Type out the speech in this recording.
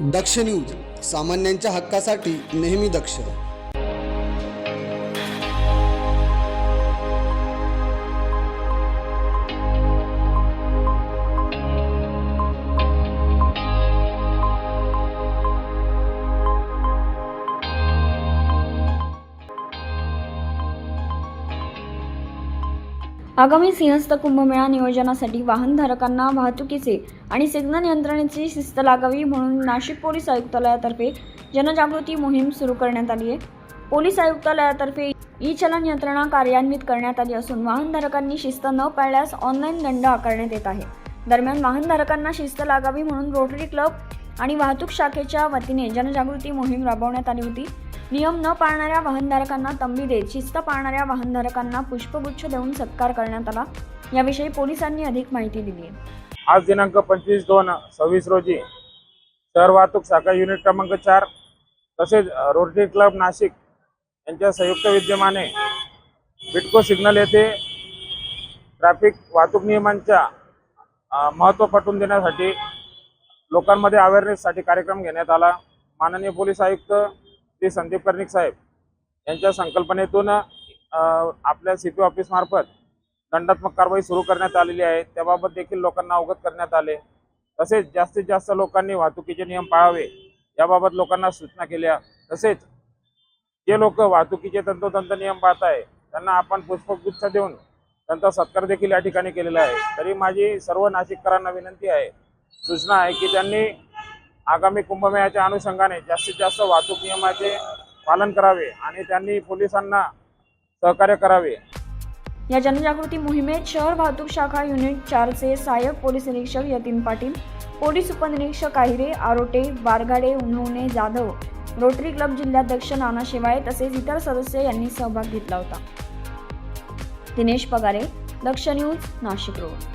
दक्ष news, सामान्यांच्या हक्कासाठी नेहमी दक्ष. आगामी सिंहस्थ कुंभमेळा नियोजनासाठी वाहनधारकांना वाहतुकीचे आणि सिग्नल यंत्रणेची शिस्त लागावी म्हणून नाशिक पोलीस आयुक्तालयातर्फे जनजागृती मोहीम सुरू करण्यात आली आहे. पोलीस आयुक्तालयातर्फे ई चलन यंत्रणा कार्यान्वित करण्यात आली असून वाहनधारकांनी शिस्त न पाळल्यास ऑनलाईन दंड आकारण्यात येत आहे. दरम्यान वाहनधारकांना शिस्त लागावी म्हणून रोटरी क्लब आणि वाहतूक शाखेच्या वतीने जनजागृती मोहीम राबवण्यात आली होती. नियम न पाळणाऱ्या वाहनधारकांना तंबी देत शिस्त पाळणाऱ्या वाहनधारकांना पुष्पगुच्छ देऊन सत्कार करण्यात आला. याविषयी पोलिसांनी अधिक माहिती दिली आहे. आज दिनांक 25/2/26 रोजी शहर वाहतूक शाखा युनिट क्रमांक 4 तसेच रोटरी क्लब नाशिक यांच्या संयुक्त विद्यमाने बिटको सिग्नल येथे ट्रॅफिक वाहतूक नियमांच्या महत्त्व पटवून देण्यासाठी लोकांमध्ये अवेअरनेससाठी कार्यक्रम घेण्यात आला. माननीय पोलीस आयुक्त श्री संदीप कर्णिक साहेब यांच्या संकल्पनेतून आपल्या CP ऑफिस मार्फत दंडात्मक कारवाई सुरू करण्यात आलेली आहे. त्याबाबत देखील लोकांना अवगत करण्यात आले. तसेच जास्तीत जास्त लोकांनी वाहतुकीचे नियम पाळावे याबाबत लोकांना सूचना केल्या. तसेच जे लोक वाहतुकीचे तंतोतंत नियम पाळत आहे त्यांना आपण पुष्पगुच्छ देऊन त्यांचा सत्कार देखील या ठिकाणी केलेला आहे. तरी माझी सर्व नाशिककरांना विनंती आहे, सूचना आहे की त्यांनी आगामी कुंभमेळ्याच्या अनुषंगाने जास्तीत जास्त वाहतूक नियमाचे पालन करावे आणि त्यांनी पोलिसांना सहकार्य करावे. या जनजागृती मोहिमेत शहर वाहतूक शाखा युनिट 4चे सहाय्यक पोलीस निरीक्षक यतीन पाटील, पोलीस उपनिरीक्षक आहिरे, आरोटे, बारगाडे, उन्हवणे, जाधव, रोटरी क्लब जिल्हाध्यक्ष नाना शेवाळे तसेच इतर सदस्य यांनी सहभाग घेतला होता. दिनेश पगारे, दक्ष न्यूज, नाशिक रोड.